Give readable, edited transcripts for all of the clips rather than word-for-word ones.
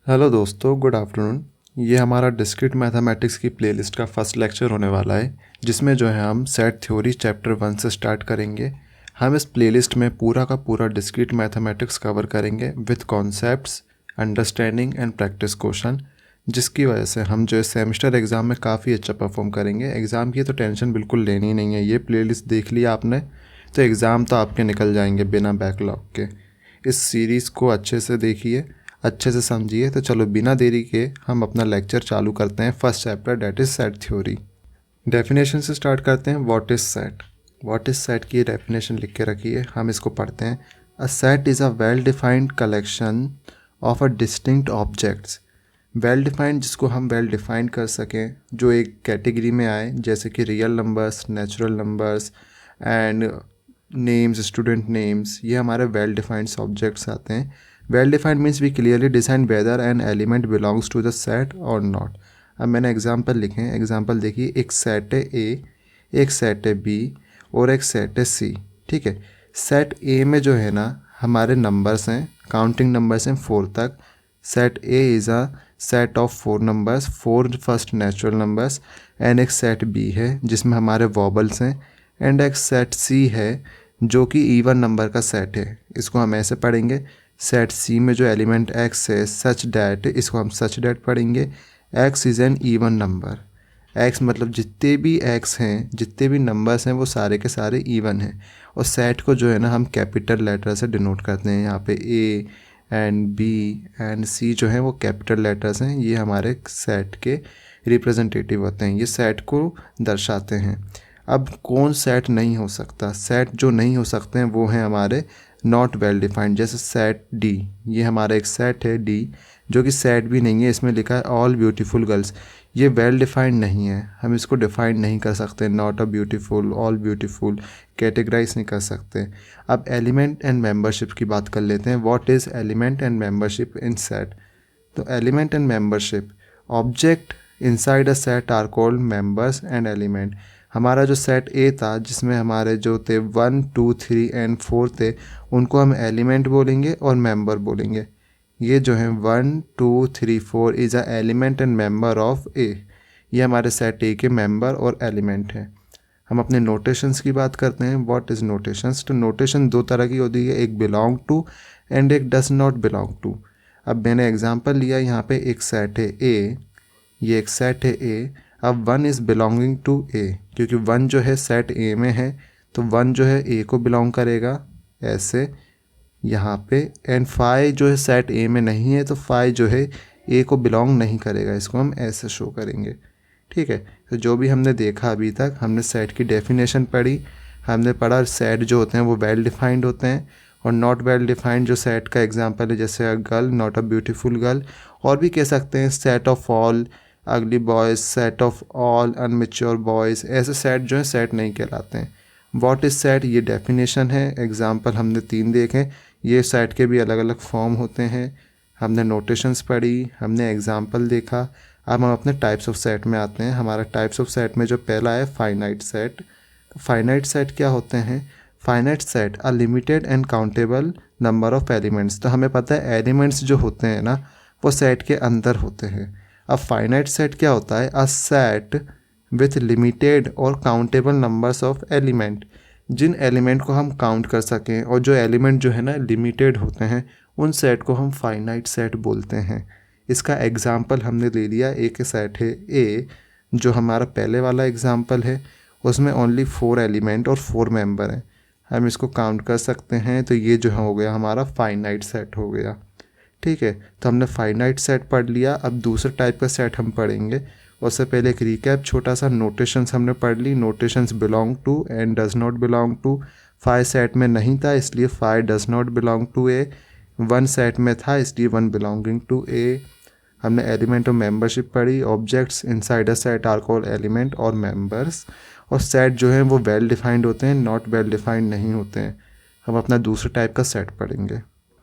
Hello दोस्तों, good afternoon. ये हमारा डिस्क्रीट मैथमेटिक्स की प्लेलिस्ट का फर्स्ट लेक्चर होने वाला है, जिसमें जो है हम सेट थ्योरी चैप्टर 1 से स्टार्ट करेंगे। हम इस प्लेलिस्ट में पूरा का पूरा डिस्क्रीट मैथमेटिक्स कवर करेंगे with concepts, understanding and practice question, जिसकी वजह से हम जो है सेमेस्टर एग्ज़ाम में काफ़ी अच्छा परफॉर्म करेंगे। एग्ज़ाम की तो टेंशन बिल्कुल लेनी ही नहीं है। ये प्लेलिस्ट देख लिया आपने तो एग्ज़ाम तो आपके निकल जाएंगे बिना बैकलॉग के। इस सीरीज़ को अच्छे से देखिए, अच्छे से समझिए। तो चलो बिना देरी के हम अपना लेक्चर चालू करते हैं। First chapter that is set theory. Definition से स्टार्ट करते हैं। What is set? What is set की डेफिनेशन लिख के रखिए, हम इसको पढ़ते हैं। A set is a well defined collection of a distinct objects. Well defined, जिसको हम वेल डिफाइंड कर सकें, जो एक कैटेगरी में आए, जैसे कि real numbers, natural numbers and names, student names, ये हमारे वेल डिफाइंड ऑब्जेक्ट्स आते हैं। Well defined means we clearly decide whether an element belongs to the set और नॉट। अब मैंने एग्जांपल लिखे हैं। एग्जांपल देखिए, एक सेट है ए, एक सेट है बी और एक सेट है सी। ठीक है। सेट ए में जो है ना हमारे नंबर्स हैं, काउंटिंग नंबर्स हैं 4 तक। Set A is a set of 4 numbers, 4 first natural numbers. And एक सेट बी है जिसमें हमारे वॉबल्स हैं। एंड एक सेट सी है जो कि इवन नंबर का सेट है। इसको हम ऐसे पढ़ेंगे, सेट सी में जो एलिमेंट एक्स है सच डैट, इसको हम सच डैट पढ़ेंगे। X is an even number. X मतलब जितने भी एक्स हैं, जितने भी नंबर्स हैं, वो सारे के सारे इवन हैं। और सेट को जो है ना हम कैपिटल लेटर से डिनोट करते हैं। यहाँ पे ए एंड बी एंड सी जो हैं वो कैपिटल लेटर्स हैं। ये हमारे सेट के रिप्रेजेंटेटिव होते हैं, ये सेट को दर्शाते हैं। अब कौन सेट नहीं हो सकता? सेट जो नहीं हो सकते हैं वो हैं हमारे नॉट वेल डिफाइंड। जैसे सेट डी, ये हमारा एक सेट है डी, जो कि सेट भी नहीं है। इसमें लिखा है ऑल ब्यूटीफुल गर्ल्स। ये वेल डिफाइंड नहीं है, हम इसको डिफाइन नहीं कर सकते। Not a beautiful, all beautiful categorize नहीं कर सकते। अब एलिमेंट एंड मेंबरशिप की बात कर लेते हैं। What is element and membership in set? तो element and membership, object inside a set are called members and element. हमारा जो सेट ए था, जिसमें हमारे जो थे 1, 2, 3 एंड 4 थे, उनको हम एलिमेंट बोलेंगे और मेंबर बोलेंगे। ये जो है 1, 2, 3, 4 is a element and member of A. ये हमारे सेट ए के मेंबर और एलिमेंट हैं। हम अपने नोटेशंस की बात करते हैं। What is notations? तो नोटेशन 2 तरह की होती है, एक बिलोंग टू एंड एक डज नॉट बिलोंग टू। अब मैंने एग्जांपल लिया, यहाँ पे एक सेट है ए, ये एक सेट है ए। अब 1 इज़ बिलोंगिंग टू ए, क्योंकि 1 जो है सेट ए में है, तो 1 जो है ए को बिलोंग करेगा ऐसे यहाँ पे। एंड 5 जो है सेट ए में नहीं है, तो 5 जो है ए को बिलोंग नहीं करेगा। इसको हम ऐसे शो करेंगे। ठीक है। तो जो भी हमने देखा अभी तक, हमने सेट की डेफिनेशन पढ़ी, हमने पढ़ा सेट जो होते हैं वो वेल डिफाइंड होते हैं, और नॉट वेल डिफाइंड जो सेट का एग्जांपल है, जैसे a girl, not a beautiful girl. और भी कह सकते हैं सेट ऑफ ऑल अगली boys, set of all immature boys. ऐसे सेट जो हैं सेट नहीं कहलाते हैं। व्हाट इज़ सेट, ये डेफिनेशन है। एग्जांपल हमने 3 देखे। ये सेट के भी अलग अलग फॉर्म होते हैं। हमने नोटेशंस पढ़ी, हमने एग्जांपल देखा। अब हम अपने टाइप्स ऑफ सेट में आते हैं। हमारा टाइप्स ऑफ सेट में जो पहला है फाइनाइट सेट। तो फाइनाइट सेट क्या होते हैं? Finite set a limited and countable number of elements. तो हमें पता है एलिमेंट्स जो होते हैं ना वो सेट के अंदर होते हैं। अब फाइनाइट सेट क्या होता है? अ सेट विथ लिमिटेड और काउंटेबल नंबर्स ऑफ एलिमेंट। जिन एलिमेंट को हम काउंट कर सकें और जो एलिमेंट जो है ना लिमिटेड होते हैं, उन सेट को हम फाइनाइट सेट बोलते हैं। इसका एग्जाम्पल हमने ले लिया, एक सेट है ए, जो हमारा पहले वाला एग्जाम्पल है। उसमें ओनली 4 एलिमेंट और 4 मेंबर हैं, हम इसको काउंट कर सकते हैं। तो ये जो हो गया हमारा फाइनाइट सेट हो गया। ठीक है। तो हमने फाइनाइट सेट पढ़ लिया। अब दूसरे टाइप का सेट हम पढ़ेंगे। उससे पहले एक रिकैप छोटा सा, नोटेशंस हमने पढ़ ली। Notations belong to and does not belong to. 5 set में नहीं था, इसलिए 5 does not belong to A. 1 set में था, इसलिए 1 बिलोंगिंग टू ए। हमने एलिमेंट और मेंबरशिप पढ़ी। Objects inside a set are called element और मेंबर्स। और सेट जो है वो वेल डिफाइंड होते हैं, नॉट वेल डिफाइंड नहीं होते हैं। हम अपना दूसरे टाइप का सेट पढ़ेंगे।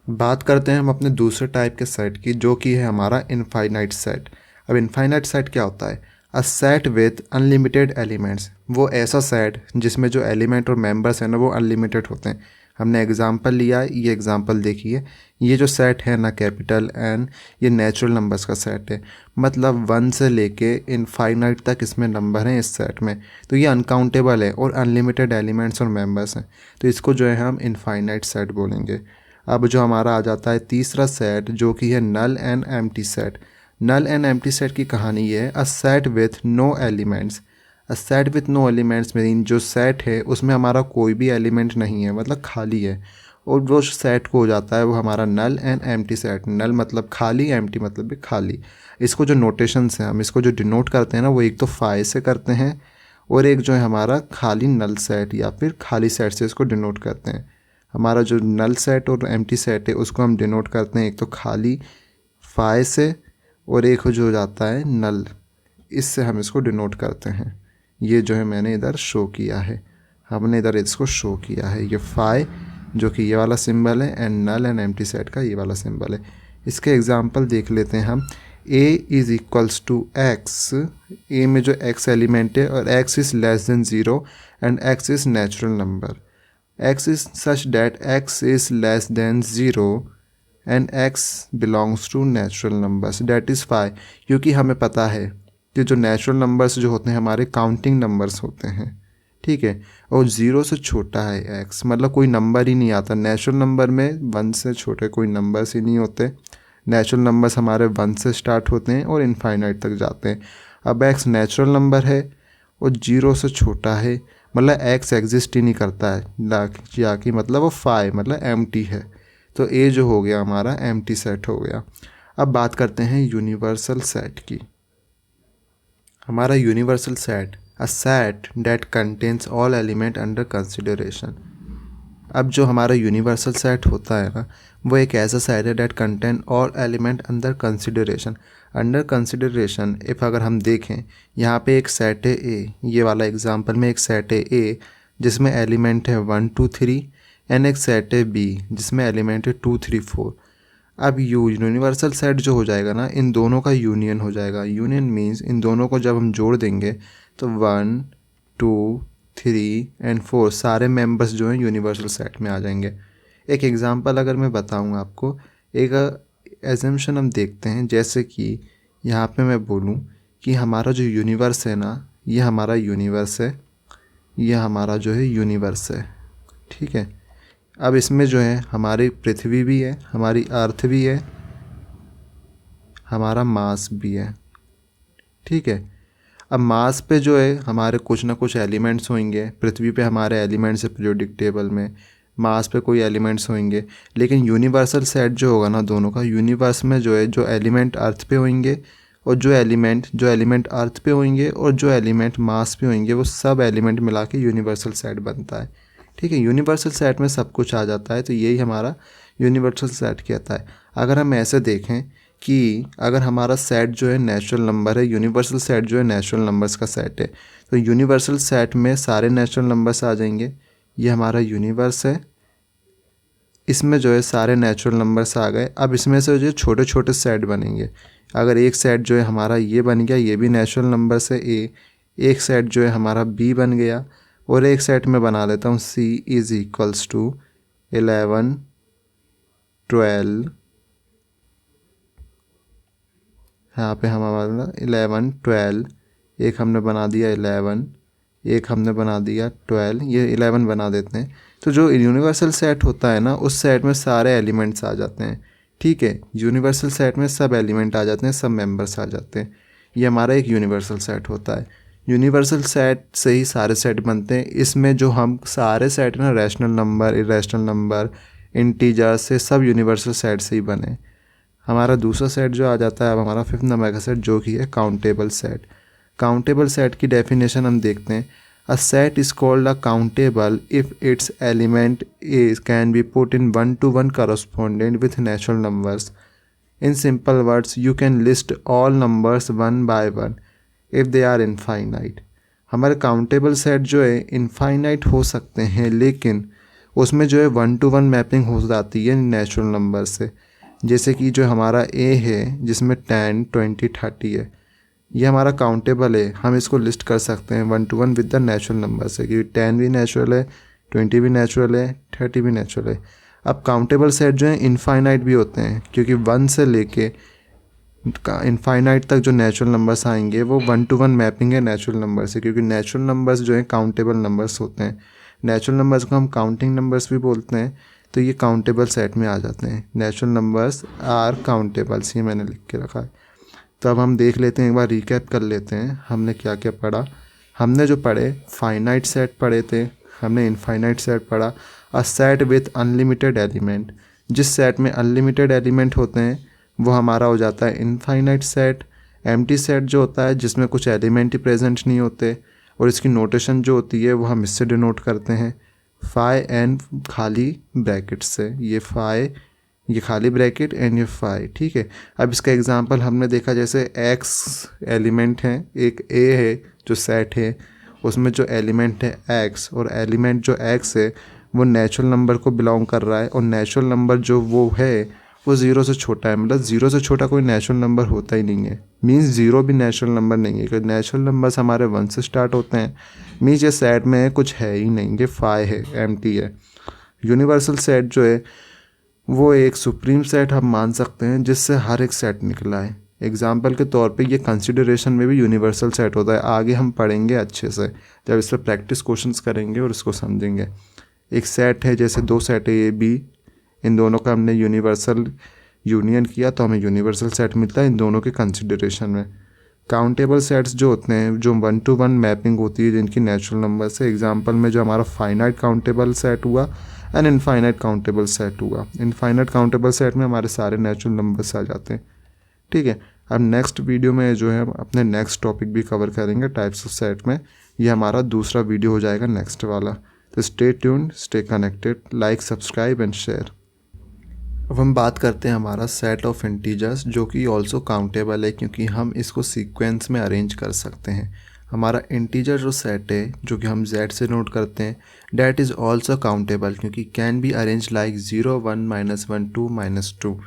बात करते हैं हम अपने दूसरे टाइप के सेट की, जो कि है हमारा इनफाइनाइट सेट। अब इनफाइनाइट सेट क्या होता है? A set with unlimited elements. वो ऐसा सेट जिसमें जो एलिमेंट और मेंबर्स हैं ना वो अनलिमिटेड होते हैं। हमने एग्जांपल लिया, ये एग्जांपल देखिए, ये जो सेट है ना कैपिटल N, ये नेचुरल नंबर्स का सेट है, मतलब 1 से लेके इनफाइनाइट तक इसमें नंबर हैं इस सेट में। तो ये अनकाउंटेबल है और अनलिमिटेड एलिमेंट्स और मेंबर्स हैं, तो इसको जो है हम इनफाइनाइट सेट बोलेंगे। अब जो हमारा आ जाता है तीसरा सेट, जो कि है null and empty set. Null and empty set की कहानी ये है, a set with no elements. A set with no elements mean जो सेट है उसमें हमारा कोई भी एलिमेंट नहीं है, मतलब खाली है, और वो सेट को हो जाता है वो हमारा नल एंड एम्प्टी सेट। नल मतलब खाली, एम्प्टी मतलब भी खाली। इसको जो नोटेशंस हैं, हम इसको जो डिनोट करते हैं ना, वो एक तो फाई से करते हैं, और एक जो है हमारा खाली नल सेट या फिर खाली सेट से इसको डिनोट करते हैं। हमारा जो नल सेट और एम्प्टी सेट है उसको हम डिनोट करते हैं एक तो खाली फाई से, और एक जो हो जाता है नल, इससे हम इसको डिनोट करते हैं। ये जो है मैंने इधर शो किया है, हमने इधर इसको शो किया है, ये फाई जो कि ये वाला सिंबल है, and null and empty set का ये वाला सिंबल है। इसके एग्जांपल देख लेते हैं हम। a is equals to x, A में जो x एलिमेंट है और x is less than 0 and x is natural number. x is such that x is less than 0 and x belongs to natural numbers, that is 5। क्योंकि हमें पता है कि जो नेचुरल नंबर्स जो होते हैं हमारे काउंटिंग नंबर्स होते हैं, ठीक है, और 0 से छोटा है x, मतलब कोई नंबर ही नहीं आता नेचुरल नंबर में, 1 से छोटे कोई नंबर्स ही नहीं होते। नेचुरल नंबर्स हमारे 1 से स्टार्ट होते हैं और इनफाइनाइट तक जाते हैं। अब x नेचुरल नंबर है और 0 से छोटा है, मतलब x एग्जिस्ट ही नहीं करता है, या कि मतलब वो 5 मतलब एम्प्टी है। तो a जो हो गया हमारा एम्प्टी सेट हो गया। अब बात करते हैं यूनिवर्सल सेट की। हमारा universal set, a set that contains all element under consideration. अब जो हमारा यूनिवर्सल सेट होता है ना, वो एक ऐसा सेट है that contain all element under consideration. Under consideration if अगर हम देखें, यहाँ पे एक सेट है ए, ये वाला एग्जांपल में एक सेट है ए जिसमें एलिमेंट है 1 2 3, एंड एक सेट है बी जिसमें एलिमेंट है 2 3 4। अब यूनिवर्सल सेट जो हो जाएगा ना, इन दोनों का यूनियन हो जाएगा। यूनियन मीन्स इन दोनों को जब हम जोड़ देंगे तो 1 2 3 एंड 4 सारे मेंबर्स जो हैं यूनिवर्सल सेट में आ जाएंगे। एक एग्जांपल अगर मैं बताऊं आपको, एक एजम्पशन हम देखते हैं, जैसे कि यहाँ पे मैं बोलूं कि हमारा जो यूनिवर्स है ना, ये हमारा यूनिवर्स है, ये हमारा जो है यूनिवर्स है, ठीक है। अब इसमें जो है हमारी पृथ्वी भी है, हमारी अर्थ भी है, हमारा मास भी है, ठीक है। अब मास पे जो है हमारे कुछ ना कुछ एलिमेंट्स होंगे, पृथ्वी पे हमारे एलिमेंट्स है पीरियोडिक टेबल में, मास पे कोई एलिमेंट्स होंगे। लेकिन यूनिवर्सल सेट जो होगा ना दोनों का, यूनिवर्स में जो है जो एलिमेंट अर्थ पे होंगे और जो एलिमेंट अर्थ पे होंगे और जो एलिमेंट मास पे होंगे, वो सब एलिमेंट मिला के यूनिवर्सल सेट बनता है, ठीक है। यूनिवर्सल सेट में सब कुछ आ जाता है, तो यही हमारा यूनिवर्सल सेट कहता है। अगर हम ऐसे देखें कि अगर हमारा सेट जो है नेचुरल नंबर है, यूनिवर्सल सेट जो है नेचुरल नंबर्स का सेट है, तो यूनिवर्सल सेट में सारे नेचुरल नंबर्स आ जाएंगे। ये हमारा यूनिवर्स है, इसमें जो है सारे नेचुरल नंबर्स आ गए। अब इसमें से जो छोटे छोटे सेट बनेंगे, अगर एक सेट जो है हमारा ये बन गया, ये भी नेचुरल नंबर से ए, एक सेट जो है हमारा बी बन गया, और एक सेट में बना लेता हूँ सी इज़ इक्वल्स टू 11 12, यहाँ पे हमारा 11 12, एक हमने बना दिया 11, एक हमने बना दिया 12, ये 11 बना देते हैं। तो जो यूनिवर्सल सेट होता है ना, उस सेट में सारे एलिमेंट्स आ जाते हैं, ठीक है। यूनिवर्सल सेट में सब एलिमेंट आ जाते हैं, सब मेंबर्स आ जाते हैं। ये हमारा एक यूनिवर्सल सेट होता है। यूनिवर्सल सेट से ही सारे सेट बनते हैं। इसमें जो हम सारे सेट ना, rational number, irrational number, integer से सब यूनिवर्सल सेट से ही बने। हमारा दूसरा सेट जो आ जाता है अब हमारा 5th नंबर का सेट, जो कि है काउंटेबल सेट। काउंटेबल सेट की डेफिनेशन हम देखते हैं, a set is called a countable if it's element is can be put in 1 to 1 correspondent with natural numbers. In simple words, you can list all numbers one by one if they are infinite. हमारे countable set जो है infinite हो सकते हैं, लेकिन उसमें जो है 1 to 1 मैपिंग हो जाती है नेचुरल नंबर से। जैसे कि जो हमारा ए है जिसमें 10 20 30 है, ये हमारा काउंटेबल है, हम इसको लिस्ट कर सकते हैं 1 to 1 with the natural number से, क्योंकि 10 भी नेचुरल है, 20 भी नेचुरल है, 30 भी नेचुरल है। अब काउंटेबल सेट जो है इनफाइनाइट भी होते हैं, क्योंकि 1 से लेके इनफाइनाइट तक जो नेचुरल नंबर्स आएंगे वो 1 to 1 मैपिंग है नेचुरल नंबर से, क्योंकि नेचुरल नंबर्स जो है काउंटेबल नंबर्स होते हैं। नेचुरल नंबर्स को हम काउंटिंग नंबर्स भी बोलते हैं, तो ये काउंटेबल सेट में आ जाते हैं। नेचुरल नंबर्स आर काउंटेबल्स, ये मैंने लिख के रखा है। तो अब हम देख लेते हैं, एक बार रिकैप कर लेते हैं हमने क्या क्या पढ़ा। हमने जो पढ़े फाइनाइट सेट पढ़े थे, हमने इनफाइनाइट सेट पढ़ा। अ सेट विथ अनलिमिटेड एलिमेंट, जिस सेट में अनलिमिटेड एलिमेंट होते हैं वो हमारा हो जाता है इनफाइनाइट सेट। एम्प्टी सेट जो होता है जिसमें कुछ एलिमेंट ही प्रेजेंट नहीं होते, और इसकी नोटेशन जो होती है वो हम इससे डिनोट करते हैं, फाई एन खाली ब्रैकेट से। ये फाई, ये खाली ब्रैकेट एंड ये फाई, ठीक है। अब इसका एग्जांपल हमने देखा, जैसे एक्स एलिमेंट है, एक ए है जो सेट है, उसमें जो एलिमेंट है एक्स, और एलिमेंट जो एक्स है वो नेचुरल नंबर को बिलोंग कर रहा है, और नेचुरल नंबर जो वो है वो 0 से छोटा है। मतलब 0 से छोटा कोई नेचुरल नंबर होता ही नहीं है, मीन्स 0 भी नेचुरल नंबर नहीं है, क्योंकि नेचुरल नंबर्स हमारे 1 से स्टार्ट होते हैं। मीन्स ये सेट में कुछ है ही नहीं, ये फाई है, एम्प्टी है। यूनिवर्सल सेट जो है वो एक सुप्रीम सेट हम मान सकते हैं जिससे हर एक सेट निकला है। एग्जाम्पल के तौर पे ये कंसिडरेशन में भी यूनिवर्सल सेट होता है, आगे हम पढ़ेंगे अच्छे से जब इस पर प्रैक्टिस क्वेश्चंस करेंगे और इसको समझेंगे। एक सेट है, जैसे दो सेट है ए बी, इन दोनों का हमने यूनिवर्सल यूनियन किया तो हमें यूनिवर्सल सेट मिलता है इन दोनों के कंसिडरेशन में। काउंटेबल सेट्स जो होते हैं, जो 1 to 1 मैपिंग होती है जिनकी नेचुरल नंबर से, एग्जाम्पल में जो हमारा फाइनाइट काउंटेबल सेट हुआ एंड इनफाइनाइट काउंटेबल सेट हुआ। इनफाइनाइट काउंटेबल सेट में हमारे सारे नेचुरल नंबर्स आ जाते हैं, ठीक है। अब नेक्स्ट वीडियो में जो है हम अपने नेक्स्ट टॉपिक भी कवर करेंगे टाइप्स ऑफ सेट में। ये हमारा दूसरा वीडियो हो जाएगा नेक्स्ट वाला। तो stay tuned, stay connected, like, subscribe and share. अब हम बात करते हैं हमारा सेट ऑफ इंटीजर्स, जो कि ऑल्सो काउंटेबल है, क्योंकि हम इसको सीक्वेंस में अरेंज कर सकते हैं। हमारा इंटीजर जो सेट है, जो कि हम z से नोट करते हैं, डैट इज़ ऑल्सो काउंटेबल, क्योंकि कैन बी अरेंज लाइक 0 1 -1 2 -2।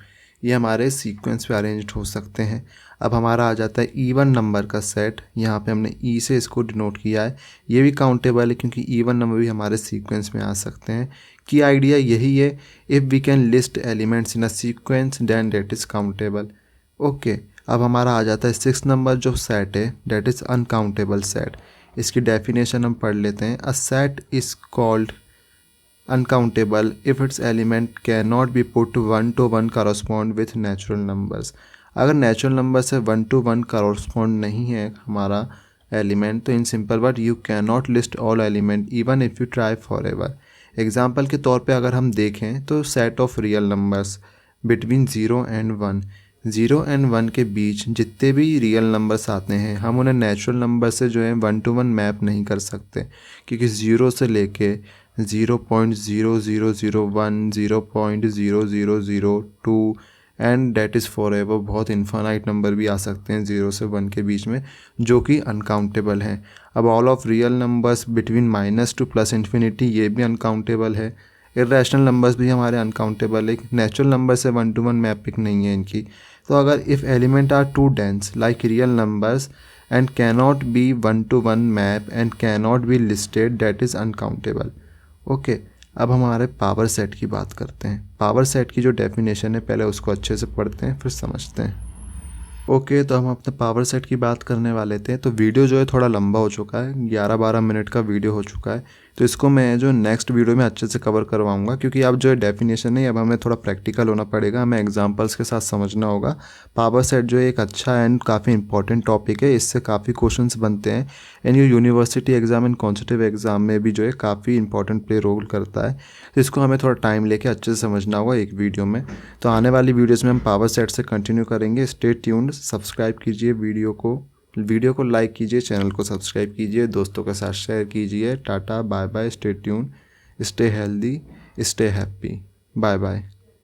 ये हमारे सीक्वेंस पे अरेंज हो सकते हैं। अब हमारा आ जाता है ईवन नंबर का सेट, यहाँ पे हमने ई से इसको डिनोट किया है। ये भी काउंटेबल है, क्योंकि ईवन नंबर भी हमारे सीक्वेंस में आ सकते हैं। की आइडिया यही है, if we can list elements in a sequence then that is countable. Okay, अब हमारा आ जाता है 6 नंबर जो सेट है, डेट इज़ अनकाउंटेबल सेट। इसकी डेफिनेशन हम पढ़ लेते हैं। A set is called uncountable if its element cannot be put 1 to 1 correspond with natural numbers। अगर नेचुरल नंबर से 1 to 1 correspond नहीं है हमारा एलिमेंट, तो in simple word you can not list all element even if you try for ever. Example के तौर पे अगर हम देखें तो set of real numbers between 0 and 1, 0 and 1 के बीच जितने भी रियल नंबर्स आते हैं हम उन्हें नेचुरल नंबर से जो है 1 to 1 मैप नहीं कर सकते, क्योंकि 0 से लेके 0.0001, 0.0002 and that is for ever, बहुत इन्फानाइट नंबर भी आ सकते हैं 0 से 1 के बीच में, जो कि अनकाउंटेबल हैं। अब all of real numbers between -2 +, ये भी अनकाउंटेबल है। इरेशनल नंबर्स भी हमारे अनकाउंटेबल है, नेचुरल नंबर से 1 to 1 मैपिंग नहीं है इनकी। तो अगर if element are too dense like real numbers and cannot be 1 to 1 map and cannot be listed, that is uncountable. Okay, अब हमारे पावर सेट की बात करते हैं। पावर सेट की जो डेफिनेशन है पहले उसको अच्छे से पढ़ते हैं फिर समझते हैं। ओके, तो हम अपने पावर सेट की बात करने वाले थे। तो वीडियो जो है थोड़ा लंबा हो चुका है, 11-12 मिनट का वीडियो हो चुका है, तो इसको मैं जो नेक्स्ट वीडियो में अच्छे से कवर करवाऊंगा, क्योंकि अब जो है डेफिनेशन है अब हमें थोड़ा प्रैक्टिकल होना पड़ेगा, हमें एग्जांपल्स के साथ समझना होगा। पावर सेट जो है एक अच्छा एंड काफ़ी इंपॉर्टेंट टॉपिक है, इससे काफ़ी क्वेश्चंस बनते हैं एंड ये यूनिवर्सिटी एग्ज़ाम एंड कॉन्सेटिव एग्ज़ाम में भी जो है काफ़ी इंपॉर्टेंट प्ले रोल करता है। तो इसको हमें थोड़ा टाइम लेके अच्छे से समझना होगा एक वीडियो में। तो आने वाली वीडियोज़ में हम पावर सेट से कंटिन्यू करेंगे। स्टे ट्यून्ड, सब्सक्राइब कीजिए वीडियो को लाइक कीजिए, चैनल को सब्सक्राइब कीजिए, दोस्तों के साथ शेयर कीजिए। Tata, bye bye, stay tuned, stay healthy, stay happy, bye bye.